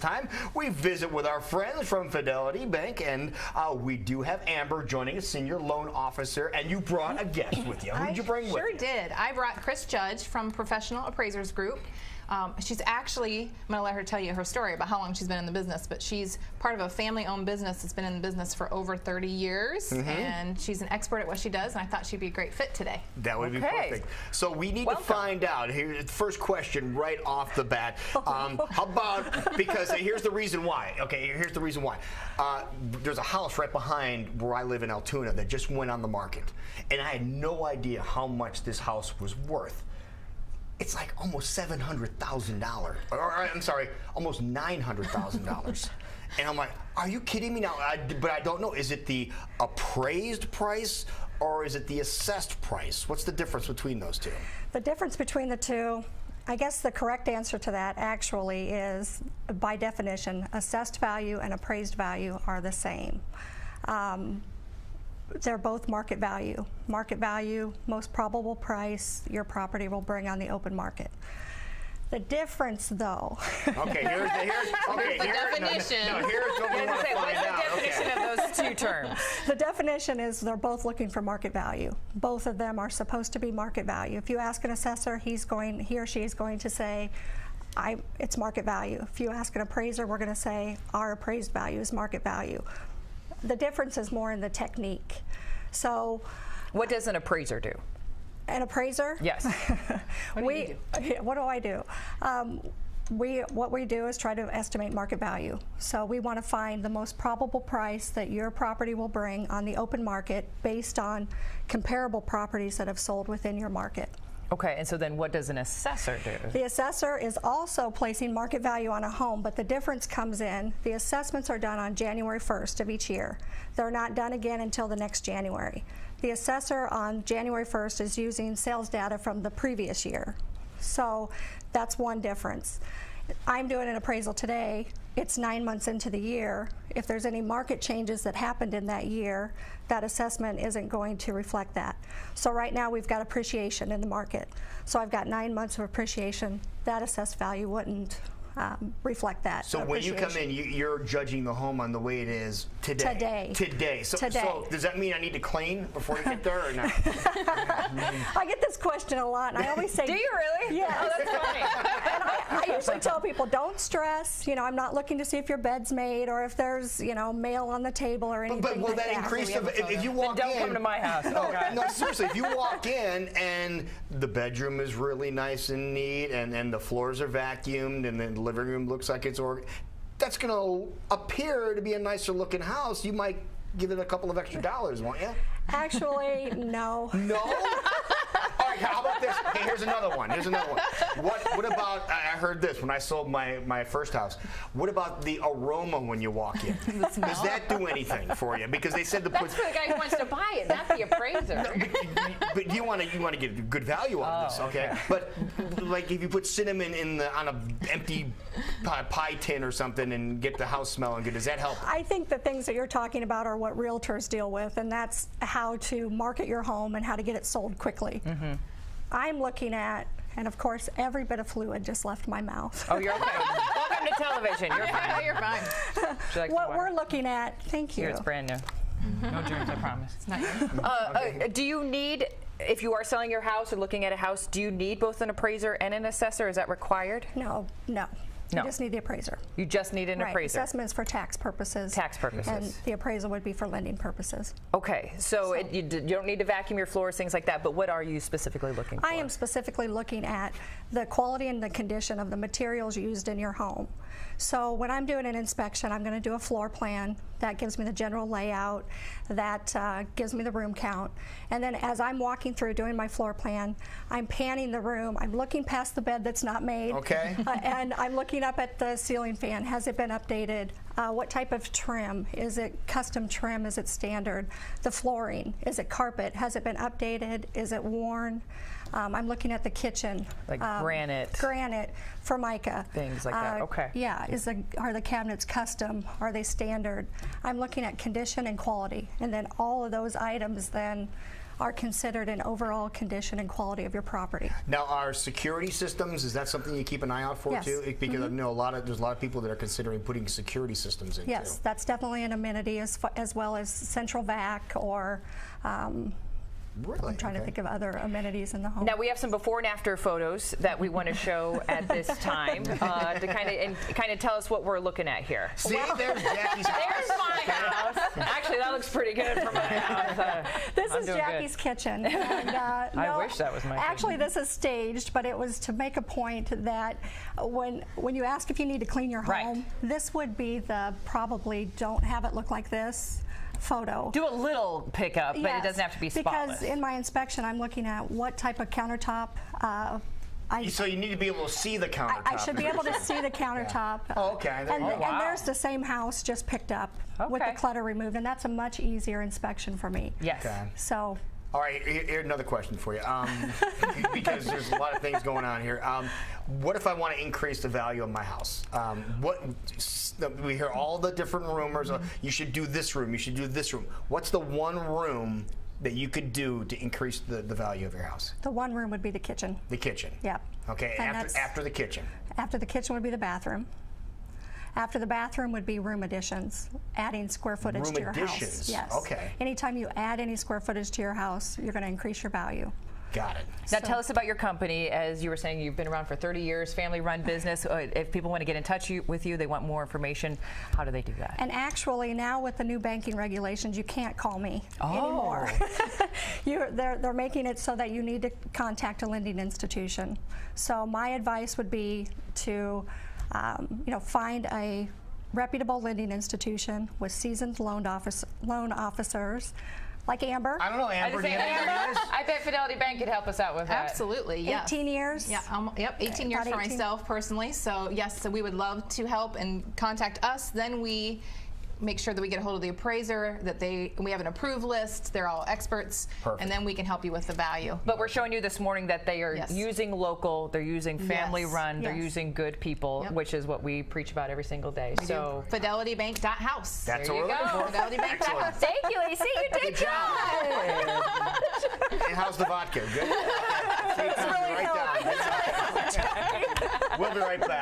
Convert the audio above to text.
Time we visit with our friends from Fidelity Bank, and we do have Amber joining us, senior loan officer, and you brought a guest with you. Who did you bring with you? Sure did. I brought Chris Judge from Professional Appraisers Group. She's actually, I'm going to let her tell you her story about how long she's been in the business, but she's part of a family-owned business that's been in the business for over 30 years, and she's an expert at what she does, and I thought she'd be a great fit today. That would be perfect. So we need to find out. Here's the first question right off the bat. How about, because here's the reason why. Okay, here's the reason why. There's a house right behind where I live in Altoona that just went on the market, and I had no idea how much this house was worth. It's like almost $700,000, or I'm sorry, almost $900,000. And I'm like, are you kidding me now? But I don't know. Is it the appraised price or is it the assessed price? What's the difference between those two? The difference between the two, I guess the correct answer to that actually is, by definition, assessed value and appraised value are the same. They're both market value. Market value, most probable price your property will bring on the open market. The difference, though. Okay, here's the definition. No, here's what we want to find out. What's the definition of those two terms? The definition is they're both looking for market value. Both of them are supposed to be market value. If you ask an assessor, he or she is going to say, it's market value. If you ask an appraiser, we're going to say our appraised value is market value. The difference is more in the technique. So, what does an appraiser do? An appraiser? Yes. What do I do? What we do is try to estimate market value. So we want to find the most probable price that your property will bring on the open market based on comparable properties that have sold within your market. Okay, and so then what does an assessor do? The assessor is also placing market value on a home, but the difference comes in, the assessments are done on January 1st of each year. They're not done again until the next January. The assessor on January 1st is using sales data from the previous year. So that's one difference. I'm doing an appraisal today. It's 9 months into the year. If there's any market changes that happened in that year, that assessment isn't going to reflect that. So right now we've got appreciation in the market. So I've got 9 months of appreciation. That assessed value wouldn't reflect that. So when you come in, you're judging the home on the way it is today. Today. So does that mean I need to clean before you get there or not? I get this question a lot, and I always say, do you really? Yeah. Oh, that's funny. And I usually tell people, don't stress. You know, I'm not looking to see if your bed's made or if there's, you know, mail on the table or anything but will like that increase if you walk in? Don't come to my house. No, seriously, if you walk in and the bedroom is really nice and neat and the floors are vacuumed and the living room looks like it's that's going to appear to be a nicer looking house. You might give it a couple of extra dollars, won't you? Actually, no. No? All right, how about this? Hey, here's another one. What about, I heard this when I sold my first house. What about the aroma when you walk in? Does that do anything for you? Because they said that's for the guy who wants to buy it, not the appraiser. No, but you want to get good value out of this, okay? But like if you put cinnamon on an empty pie tin or something and get the house smelling good, does that help? I think the things that you're talking about are what realtors deal with, and that's how to market your home and how to get it sold quickly. I'm looking at, and of course, every bit of fluid just left my mouth. Oh, you're okay. Welcome to television. You're fine. You're fine. Like what we're looking at, thank you. Here, it's brand new. No germs, I promise. It's not do you need, if you are selling your house or looking at a house, do you need both an appraiser and an assessor? Is that required? No. You just need the appraiser. You just need an appraiser. Assessment is for tax purposes. Tax purposes. And the appraisal would be for lending purposes. Okay, so you don't need to vacuum your floors, things like that, but what are you specifically looking for? I am specifically looking at the quality and the condition of the materials used in your home. So when I'm doing an inspection, I'm going to do a floor plan. That gives me the general layout. That gives me the room count. And then as I'm walking through doing my floor plan, I'm panning the room. I'm looking past the bed that's not made. Okay. And I'm looking up at the ceiling fan. Has it been updated? What type of trim? Is it custom trim? Is it standard? The flooring. Is it carpet? Has it been updated? Is it worn? I'm looking at the kitchen. Like granite. Granite, Formica. Things like that, okay. Yeah, are the cabinets custom? Are they standard? I'm looking at condition and quality. And then all of those items then are considered an overall condition and quality of your property. Now, our security systems, is that something you keep an eye out for Yes. too? Because I know there's a lot of people that are considering putting security systems in Yes, too. that's definitely an amenity as well as central vac or Really? I'm trying to think of other amenities in the home. Now we have some before and after photos that we want to show at this time to kind of tell us what we're looking at here. See, there's Jackie's house. There's my house. Actually, that looks pretty good for my house. This I'm is doing Jackie's good. kitchen. And, I wish that was my Actually, this is staged, but it was to make a point that when you ask if you need to clean your home, this would be the probably don't have it look like this photo. Do a little pickup, but it doesn't have to be spotless. Because in my inspection, I'm looking at what type of countertop. So you need to be able to see the countertop. I should be able to see the countertop. Yeah. Oh, okay. And there's the same house just picked up with the clutter removed, and that's a much easier inspection for me. Yes. Okay. So. All right, here's another question for you, because there's a lot of things going on here. What if I want to increase the value of my house? We hear all the different rumors. You should do this room. You should do this room. What's the one room that you could do to increase the value of your house? The one room would be the kitchen. The kitchen. Yep. Okay. After the kitchen. After the kitchen would be the bathroom. After the bathroom would be room additions, adding square footage to your house. Yes. Okay. Anytime you add any square footage to your house, you're going to increase your value. Got it. Now tell us about your company. As you were saying, you've been around for 30 years, family-run business. If people want to get in touch with you, they want more information, how do they do that? And actually, now with the new banking regulations, you can't call me anymore. They're making it so that you need to contact a lending institution. So my advice would be to find a reputable lending institution with seasoned loan officers like Amber. I don't know, Amber. I bet Fidelity Bank could help us out with that. Absolutely, yes. 18 years? Yeah, yep, 18 years for myself personally. So yes, so we would love to help and contact us. Then we make sure that we get a hold of the appraiser, that we have an approved list, they're all experts, and then we can help you with the value. But we're showing you this morning that they are using local, they're using family run, they're using good people, which is what we preach about every single day. So FidelityBank.house. That's what we're looking for. FidelityBank.house. Thank you, AC, you did good. And how's the vodka? Good? We'll be right back.